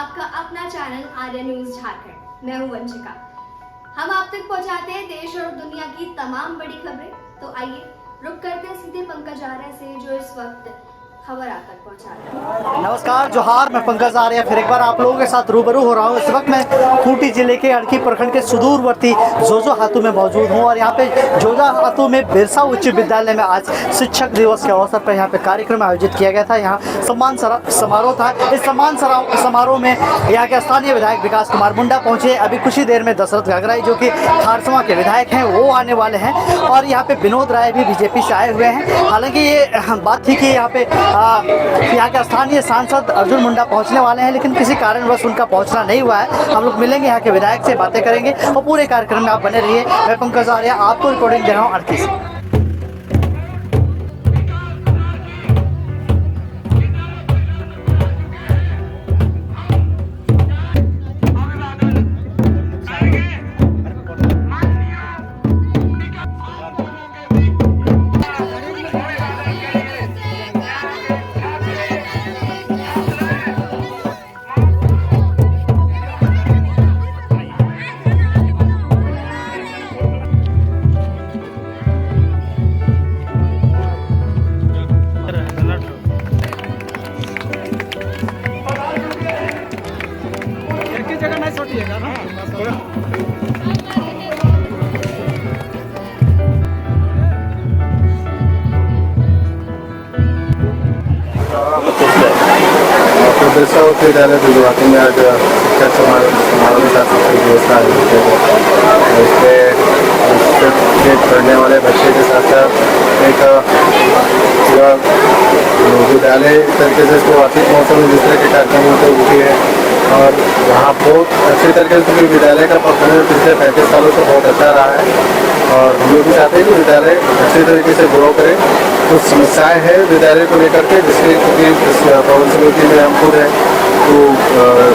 आपका अपना channel Arya news Jharkhand. मैं हूं वंशिका। हम आप तक पहुंचाते हैं देश और दुनिया की तमाम बड़ी खबरें। तो आइए रुक करते हैं सीधे पंकज आर्या से, जो इस वक्त खबर आप तक पहुंचा रहे हैं। नमस्कार, जोहार। मैं पंकज आर्या फिर एक बार आप लोगों के साथ रूबरू हो रहा हूँ। इस वक्त मैं खूंटी जिले के अड़की प्रखंड के सुदूरवर्ती जोजो हातू में मौजूद हूँ और यहाँ पे जोजो हातू में बिरसा उच्च विद्यालय में आज शिक्षक दिवस के अवसर पर यहाँ पे कार्यक्रम आयोजित किया गया था। यहाँ सम्मान समारोह था। इस सम्मान समारोह में यहाँ के स्थानीय विधायक विकास कुमार मुंडा पहुँचे। अभी कुछ ही देर में दशरथ घाघराई जो कि खारसवा के विधायक हैं वो आने वाले हैं और यहाँ पे विनोद राय भी बीजेपी से आए हुए हैं। हालांकि ये बात थी कि यहाँ पे यहाँ के स्थानीय सांसद अर्जुन मुंडा पहुंचने वाले हैं, लेकिन किसी कारणवश उनका पहुंचना नहीं हुआ है। हम लोग मिलेंगे यहाँ के विधायक से, बातें करेंगे और पूरे कार्यक्रम में आप बने रहिए। मैं पंकज आर्या आपको रिकॉर्डिंग दे रहा हूँ अड़की से। बिरसा उच्च विद्यालय जुजुवाती में आज शिक्षक समारोह के साथ शिक्षक दिवस का आयोजित किया गया। इसमें पढ़ने वाले बच्चे के साथ साथ एक विद्यालय तरीके से इसको वार्षिक महोत्सव में जिस तरह के कार्यक्रम होते हैं वो भी है और वहाँ बहुत अच्छे तरीके से विद्यालय का परफॉर्मेंस पिछले 35 सालों से बहुत अच्छा रहा है और हम लोग भी चाहते हैं कि विद्यालय अच्छे तरीके से ग्रो करे। कुछ समस्याएं हैं विद्यालय को लेकर के, जिसके क्योंकि प्रबंध समिति में हम खुद हैं तो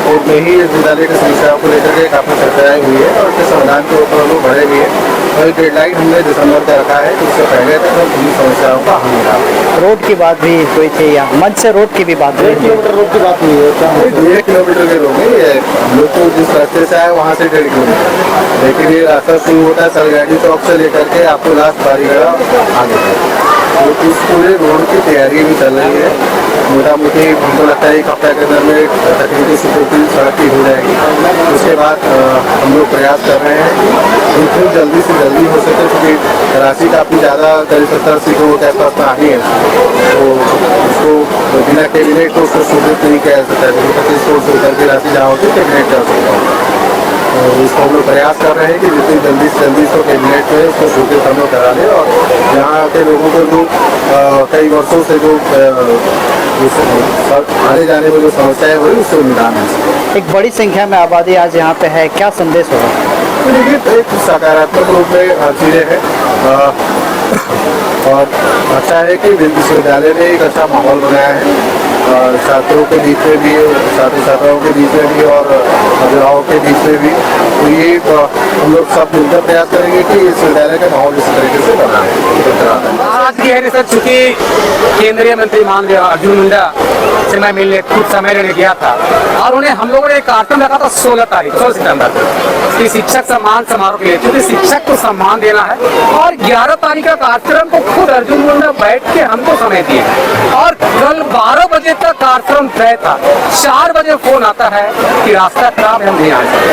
कोर्ट में ही विद्यालय की समस्याओं को लेकर के काफ़ी चर्चाएँ हुई है और इसके समाधान के ऊपर हम लोग बढ़े भी हैं और एक डेडलाइन हमने दिसंबर का रखा है, तो उससे पहले तक हम सभी समस्याओं का हल निकालेंगे। रोड की बात भी हुई थी या मंच से रोड की भी बात हुई? 1 किलोमीटर रोड की बात हुई है। 1 किलोमीटर के रोड है। हम लोग तो जिस रास्ते से आए वहाँ से 1.5 किलोमीटर, लेकिन ये रास्ता शुरू होता है सलगाड़ी चौक से लेकर के आपको लास्ट बारीगढ़ा आगे तो इस पूरे रोड की तैयारी भी चल रही है। मोटा मोटी हमको लगता है एक हफ्ते के अंदर में तकनीकी स्वीकृति सड़क की हो जाएगी। उसके बाद हम लोग प्रयास कर रहे हैं जितनी जल्दी से जल्दी हो सके, क्योंकि राशि काफ़ी ज़्यादा करीब 70-80 करोड़ के आसपास में आनी है, तो उसको बिना कैबिनेट को उसको स्वीकृत नहीं किया जा सकता है। 25 करोड़ से ऊपर की राशि जहाँ होती है कैबिनेट कर सकता है। इसको हम लोग प्रयास कर रहे हैं कि जितनी जल्दी से जल्दी इसको कैबिनेट में उसको स्वीकृत हम लोग करा लें और यहाँ के लोगों को जो कई वर्षों से जो आने जाने में जो समस्याएं हुई उससे निदान है। एक बड़ी संख्या में आबादी आज यहाँ पे है, क्या संदेश होगा? देखिए एक सकारात्मक रूप में चीज़ें हैं और अच्छा है कि विश्वविद्यालय ने एक अच्छा माहौल बनाया है छात्रों के बीच में भी, छात्र छात्राओं के बीच में भी और अभिभावकों के बीच में भी। तो ये हम लोग सब मिलकर प्रयास करेंगे कि इस विद्यालय का माहौल इस तरीके से बनाए। आज की है सर, चूंकि केंद्रीय मंत्री माननीय अर्जुन मुंडा से मैं मिलने कुछ समय लेने गया था और उन्हें हम लोगों ने एक कार्यक्रम रखा था 16 सितंबर की शिक्षक सम्मान समारोह के लिए, क्योंकि शिक्षक को सम्मान देना है। और 11 तारीख का कार्यक्रम को खुद अर्जुन मुंडा बैठ के हमको समय दिए और कल 12 बजे तक कार्यक्रम तय था। 4 बजे फोन आता है कि रास्ता खराब है, हम नहीं आ सकते।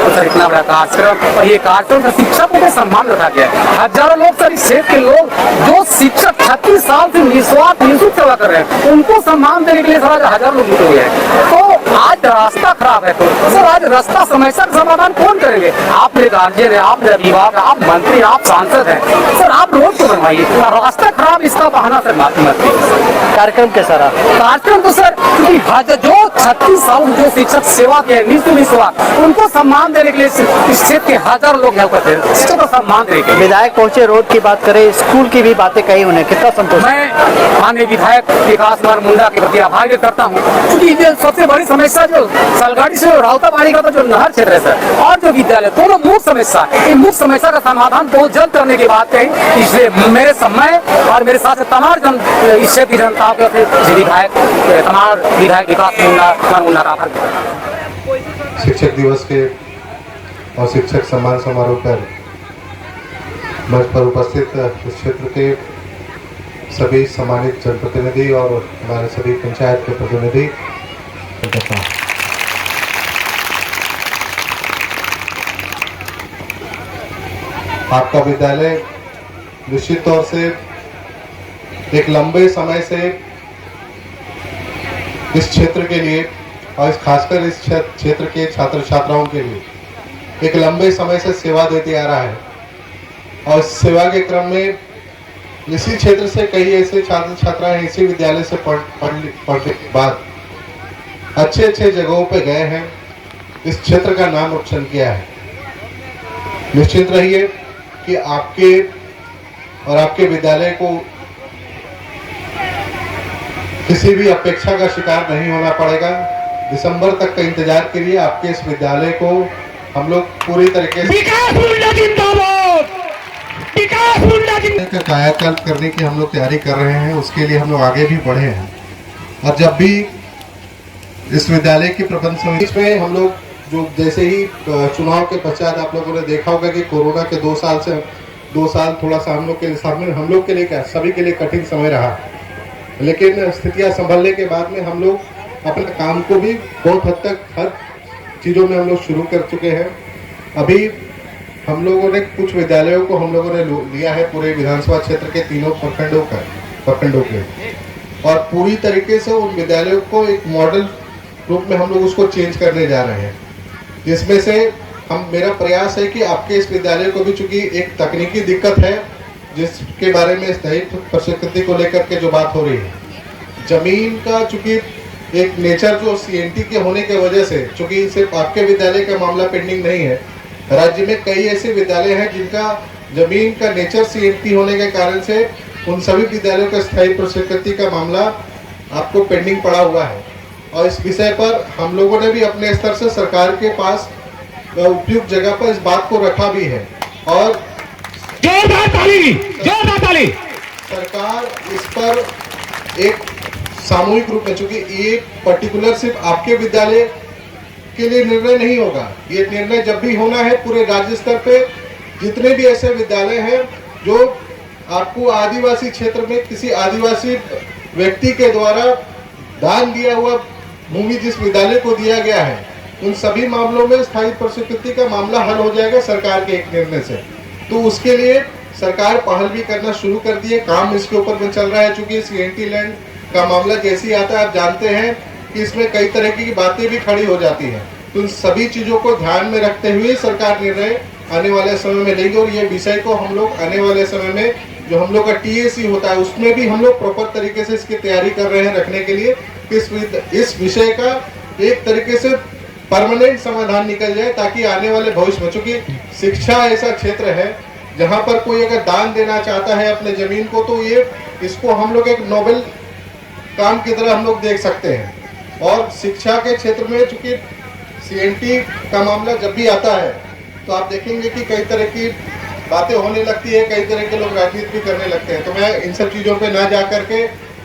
तो सर इतना बड़ा कार्यक्रम और ये कार्यक्रम का शिक्षकों के सम्मान रखा गया है। हजारों लोग सर इस क्षेत्र के लोग जो शिक्षक 36 साल से निस्वार्थ निःशुल्क सेवा कर रहे हैं उनको सम्मान देने के लिए सर हजारों लोग जुटे हुए हैं। तो आज रास्ता खराब है तो सर आज रास्ता समस्या का समाधान कौन करेंगे? आप मेरे गार्जियन है, आप मेरे अभिभावक, आप मंत्री, आप सांसद हैं, सर आप रोड को बनवाइए। रास्ता खराब इसका बहाना सर मत कार्यक्रम कैसा रहा? कार्यक्रम तो सर जो 36 साल जो शिक्षक सेवा किए निस्वार्थ उनको सम्मान देने के लिए इस क्षेत्र के हजारों लोग यहाँ करते हैं, शिक्षक को सम्मान देने के लिए। विधायक पहुंचे, रोड की बात करें, स्कूल की भी बातें कही, उन्हें कितना संतोष? मैं माननीय विधायक विकास कुमार मुंडा के प्रति आभार व्यक्त करता हूँ, क्योंकि सबसे बड़ी समस्या जो सलगाड़ी से राउताबाड़ी का जो नहर क्षेत्र है सर और जो विद्यालय दोनों मुख्य समस्या, इन मुख्य समस्या का समाधान बहुत जल्द करने की बात कही। इसलिए मेरे समय और मेरे साथ तमाम इस क्षेत्र की जनता के विधायक तमाम विधायक विकास मुंडा का आभार। शिक्षक दिवस के और शिक्षक सम्मान समारोह पर मंच पर उपस्थित इस क्षेत्र के सभी सम्मानित जनप्रतिनिधि और हमारे सभी पंचायत के प्रतिनिधि, आपका विद्यालय निश्चित तौर से एक लंबे समय से इस क्षेत्र के लिए और खासकर इस क्षेत्र के छात्र छात्राओं के लिए एक लंबे समय से सेवा देते आ रहा है। और इस सेवा के क्रम में इसी क्षेत्र से कई ऐसे छात्र छात्राएं इसी विद्यालय से पढ़ने के बाद अच्छे अच्छे जगहों पे गए हैं, इस क्षेत्र का नाम रोशन किया है। निश्चित रहिए कि आपके और आपके विद्यालय को किसी भी अपेक्षा का शिकार नहीं होना पड़ेगा। दिसंबर तक का इंतजार के लिए आपके इस विद्यालय को हम लोग पूरी तरीके से कायाकल्प करने की हम लोग तैयारी कर रहे हैं। उसके लिए हम लोग आगे भी बढ़े हैं और जब भी इस विद्यालय की प्रबंध समिति में हम लोग जो जैसे ही चुनाव के पश्चात आप लोगों ने देखा होगा कि कोरोना के 2 साल थोड़ा सा हम लोग के लिए क्या सभी के लिए कठिन समय रहा, लेकिन स्थितियां संभलने के बाद में हम लोग अपने काम को भी बहुत हद तक हर चीज़ों में हम लोग शुरू कर चुके हैं। अभी हम लोगों ने कुछ विद्यालयों को हम लोगों ने लिया है पूरे विधानसभा क्षेत्र के 3 प्रखंडों के, और पूरी तरीके से उन विद्यालयों को एक मॉडल रूप में हम लोग उसको चेंज करने जा रहे हैं, जिसमें से मेरा प्रयास है कि आपके इस विद्यालय को भी, चूंकि एक तकनीकी दिक्कत है जिसके बारे में स्थायित्व प्रकृति को लेकर के जो बात हो रही है, जमीन का चूंकि एक नेचर जो सीएनटी के होने की वजह से, चूंकि सिर्फ आपके विद्यालय का मामला पेंडिंग नहीं है, राज्य में कई ऐसे विद्यालय हैं जिनका जमीन का नेचर सीएनटी होने के कारण से उन सभी विद्यालयों का स्थायी प्रकृति का मामला आपको पेंडिंग पड़ा हुआ है। और इस विषय पर हम लोगों ने भी अपने स्तर से सरकार के पास उपयुक्त जगह पर इस बात को रखा भी है और जोरदार सरकार इस पर एक सामूहिक रूप में, चूंकि ये पर्टिकुलर सिर्फ आपके विद्यालय के लिए निर्णय नहीं होगा, ये निर्णय जब भी होना है पूरे राज्य स्तर पे जितने भी ऐसे विद्यालय हैं जो आपको आदिवासी क्षेत्र में किसी आदिवासी व्यक्ति के द्वारा दान दिया हुआ भूमि जिस विद्यालय को दिया गया है, उन सभी मामलों में स्थायी प्रकृति का मामला हल हो जाएगा सरकार के एक निर्णय से। तो उसके लिए सरकार पहल भी करना शुरू कर दी है, काम इसके ऊपर में चल रहा है। चूंकि सीएनटी लैंड का मामला जैसे ही आता है, आप जानते हैं कि इसमें कई तरह की बातें भी खड़ी हो जाती हैं, तो इन सभी चीजों को ध्यान में रखते हुए सरकार निर्णय आने वाले समय में लेंगे। और ये विषय को हम लोग आने वाले समय में जो हम लोग का टीएसी होता है उसमें भी हम लोग प्रॉपर तरीके से इसकी तैयारी कर रहे हैं रखने के लिए, इस विषय का एक तरीके से परमानेंट समाधान निकल जाए, ताकि आने वाले भविष्य में, चूंकि शिक्षा ऐसा क्षेत्र है जहाँ पर कोई अगर दान देना चाहता है अपने जमीन को, तो ये इसको हम लोग एक नोबेल काम की तरह हम लोग देख सकते हैं। और शिक्षा के क्षेत्र में चूंकि सीएनटी का मामला जब भी आता है तो आप देखेंगे कि कई तरह की बातें होने लगती है, कई तरह के लोग राजनीति भी करने लगते हैं। तो मैं इन सब चीज़ों पे ना जा करके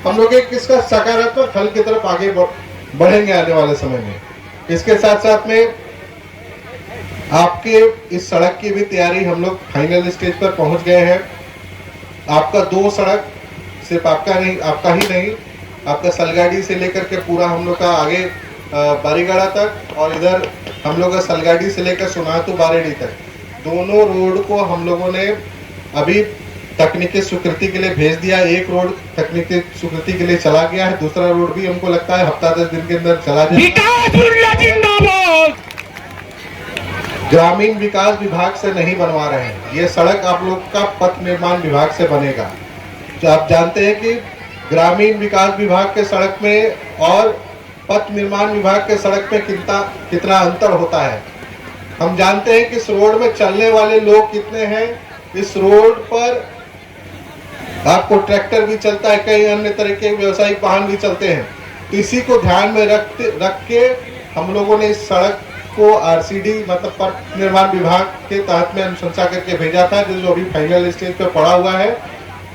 हम लोग एक इसका सकारात्मक हल की तरफ आगे बढ़ेंगे आने वाले समय में। इसके साथ साथ में आपके इस सड़क की भी तैयारी हम लोग फाइनल स्टेज पर पहुंच गए हैं। आपका 2 सड़क सिर्फ आपका ही नहीं, आपका सलगाड़ी से लेकर के पूरा हम लोग का आगे बारीगढ़ा तक, और इधर हम लोग का सलगाड़ी से लेकर सोनातू बारेडी तक, दोनों रोड को हम लोगों ने अभी तकनीकी स्वीकृति के लिए भेज दिया। एक रोड तकनीकी स्वीकृति के लिए चला गया है, दूसरा रोड भी हमको लगता है हफ्ता 10 दिन के अंदर चला जाएगा। ग्रामीण विकास विभाग से नहीं बनवा रहे हैं, ये सड़क आप लोग का पथ निर्माण विभाग से बनेगा। तो आप जानते हैं कि ग्रामीण विकास विभाग के सड़क में और पथ निर्माण विभाग के सड़क में कितना अंतर होता है। हम जानते हैं कि इस रोड में चलने वाले लोग कितने हैं। इस रोड पर आपको ट्रैक्टर भी चलता है, कई अन्य तरह के व्यवसायिक वाहन भी चलते हैं। तो इसी को ध्यान में रख के हम लोगों ने इस सड़क को आरसीडी मतलब पथ निर्माण विभाग के तहत में अनुशंसा करके भेजा था, जो अभी फाइनल स्टेज पे पड़ा हुआ है।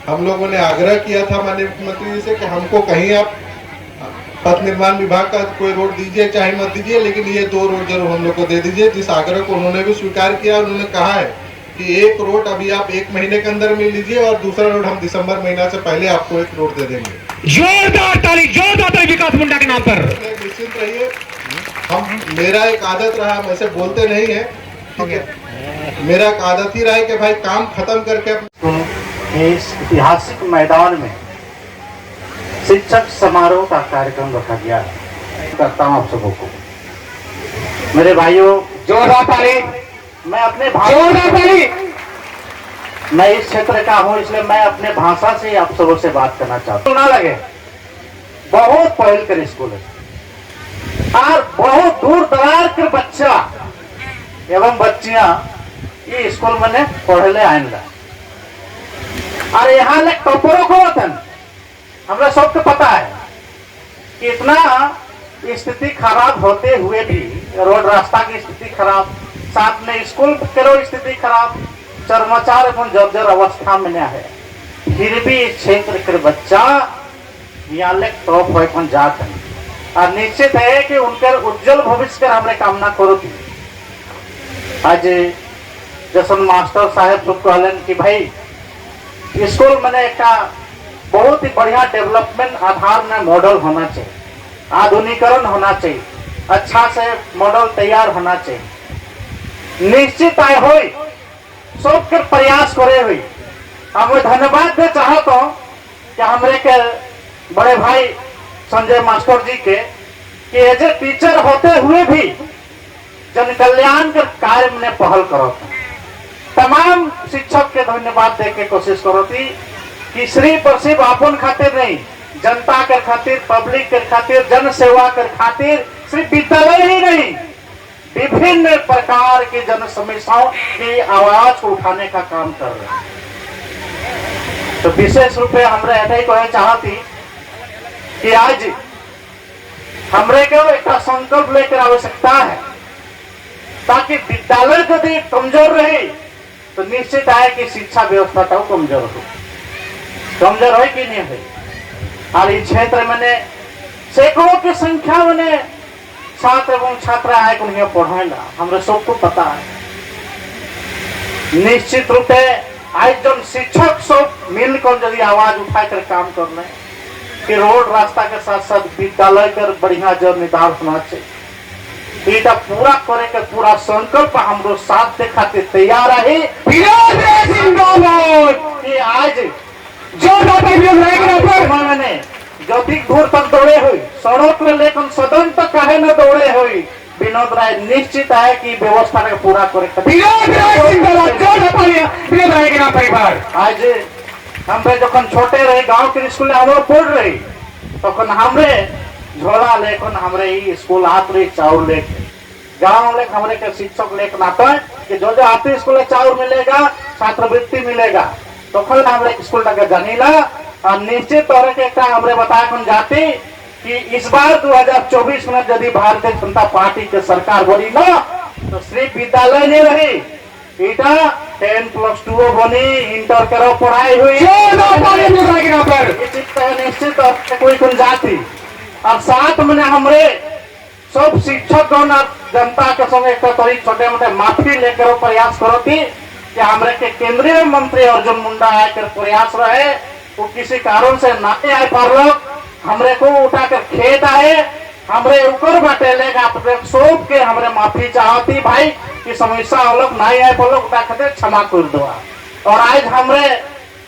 हम लोगों ने आग्रह किया था माननीय मुख्यमंत्री जी से कि हमको कहीं आप पथ निर्माण विभाग का कोई रोड दीजिए चाहे मत दीजिए, लेकिन ये 2 रोड जरूर हम लोग को दे दीजिए। जिस आग्रह को उन्होंने भी स्वीकार किया, उन्होंने कहा है कि एक रोड अभी आप 1 महीने के अंदर में लीजिए और दूसरा रोड हम दिसंबर महीना से पहले आपको एक रोड दे देंगे। जोरदार ताली विकास मुंडा के नाम पर। निश्चिंत रहिए, मेरा एक आदत रहा, हम ऐसे बोलते नहीं है, ठीक है, मेरा एक आदत ही रहा है कि भाई काम खत्म करके इस ऐतिहासिक मैदान में शिक्षक समारोह का कार्यक्रम रखा गया है। करता हूँ आप सबों को, मेरे भाइयों, जोरदार ताली, मैं अपने जोरदार ताली। मैं इस क्षेत्र का हूँ, इसलिए मैं अपने भाषा से आप सबों से बात करना चाहता हूँ। ना लगे, बहुत पहल कर स्कूल है और बहुत दूर दरार के बच्चा एवं बच्चियां ये स्कूल में पढ़ले आएगा और यहाँ ले टॉपरों को वतन हमरा सबको पता है कि इतना स्थिति खराब होते हुए भी, रोड रास्ता की स्थिति खराब, साथ में स्कूल के स्थिति खराब, चरमचार एवं जर्जर अवस्था में है, फिर भी इस क्षेत्र के बच्चा यहाँ ले टॉप हो जाते हैं और निश्चित है कि उनके उज्जवल भविष्य के हमने कामना करो थी। आज जैसन मास्टर साहब सब कहलन कि भाई स्कूल मैंने का बहुत ही बढ़िया डेवलपमेंट आधार में मॉडल होना चाहिए, आधुनिकरण होना चाहिए, अच्छा से मॉडल तैयार होना चाहिए। निश्चित आय हो सबके प्रयास करे हुई हम धन्यवाद दे चाहता हूँ कि हमारे के बड़े भाई संजय मास्टर जी के कि एज ए टीचर होते हुए भी जन कल्याण के कार्य में पहल करो। तमाम शिक्षक के धन्यवाद दे के कोशिश करो थी कि सिर्फ और सिर्फ अपन खातिर नहीं, जनता के खातिर, पब्लिक के खातिर, जन सेवा के खातिर सिर्फ विद्यालय ही नहीं, विभिन्न प्रकार की जन समस्याओं की आवाज को उठाने का काम कर रहे हैं। तो विशेष रूप से हमरे ऐसा ही कहना चाहती कि आज हमरे को एक संकल्प लेकर आवश्यकता है ताकि विद्यालय यदि कमजोर रहे तो निश्चित है कि शिक्षा व्यवस्था तो कमजोर हो कि नहीं हो। और इस क्षेत्र में सैकड़ों की संख्या में छात्र एवं छात्रा आए उन्हें पढ़ेगा, हमारे सबको पता है। निश्चित रूप से आज जब शिक्षक सब मिलकर यदि आवाज उठाकर काम कर रहे हैं कि रोड रास्ता के साथ साथ विद्यालय कर बढ़िया जो निर्धार होना चाहिए, इटा पूरा करे के पूरा संकल्प हमरो साथ दे खातिर तैयार है। कि आज जो मैंने ज्योतिक दूर तक दौड़े हुई, सड़क में लेकिन सदन तक काहे न दौड़े हुई, विनोद राय निश्चित है कि व्यवस्था का पूरा करे। आज हमरे जखन छोटे रहे गांव के स्कूल हम पढ़ रही तखन हमरे झोला लेकर हमरे स्कूल आते रही चाउर लेके गाँव लेकर हमरे के शिक्षक लेकर आता है कि जो आते स्कूल चाउर मिलेगा, छात्रवृत्ति मिलेगा, तो कल हमरे स्कूल तक जानीला और निश्चित तौर के हमरे बताया कौन जाती कि इस बार 2024 में यदि भारतीय जनता पार्टी के सरकार बनी ना तो सिर्फ विद्यालय नहीं रही, इटा 10+2 बनी, इंटर करो पढ़ाई हुई निश्चित तौर से कोई कौन जाती और साथ में हमरे सब शिक्षक जनता के संग एक तरी छोटे मोटे माफी लेकर प्रयास करो थी कि हमारे के केंद्रीय मंत्री अर्जुन मुंडा आकर प्रयास रहे, वो किसी कारण से नहीं आए पार, हमरे को उठाकर खेत आए, हमरे ऊपर बाटे लेगा सब के हमरे माफी चाहती भाई कि समस्या लोग नहीं आए पर लोग क्षमा कर दो। और आज हमरे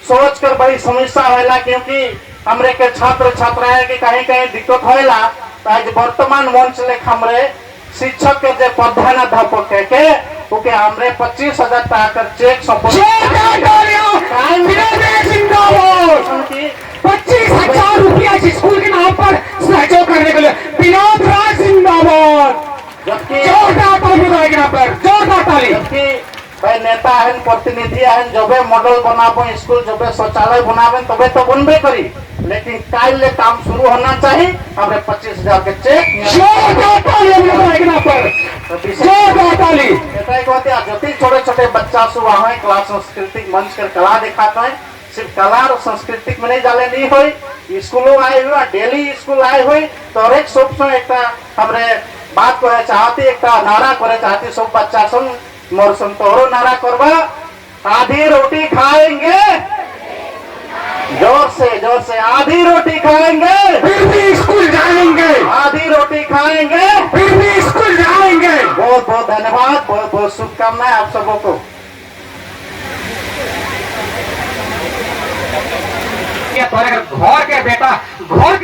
सोच कर बड़ी समस्या होला क्योंकि हमरे के छात्र छात्राएं के कहीं कहीं दिक्कत होला, तो आज वर्तमान मंच ले हमरे शिक्षक के जो प्रधानाध्यापक के ओके हमरे 25,000 टका कर चेक 25,000 रुपया स्कूल के नाम पर सहयोग करने के लिए विनोद राय जिंदाबाद। जबकि भाई नेता है, प्रतिनिधि है, जबे मॉडल बनाबो स्कूल, जबे शौचालय बनाबे तबे तो बनबे करी, लेकिन काल ले काम शुरू होना चाहिए। हमरे 25,000 के चेक जो छोटे छोटे बच्चा सब वहाँ क्लास सांस्कृतिक मंच कर कला दिखाते हैं, सिर्फ कला और सांस्कृतिक में नहीं जाले नहीं हुई, स्कूलों आए हुए डेली स्कूल आए हुए तो एक सब एक हमरे बात करे चाहती एक नारा करे चाहती सब बच्चा सुन मोर सुन तोरो नारा करबा आधी रोटी खाएंगे जोर से आधी रोटी खाएंगे फिर भी स्कूल जाएंगे, आधी रोटी खाएंगे फिर भी स्कूल जाएंगे। बहुत बहुत धन्यवाद, बहुत बहुत शुभकामनाएं आप सबों को। घर के बेटा घर के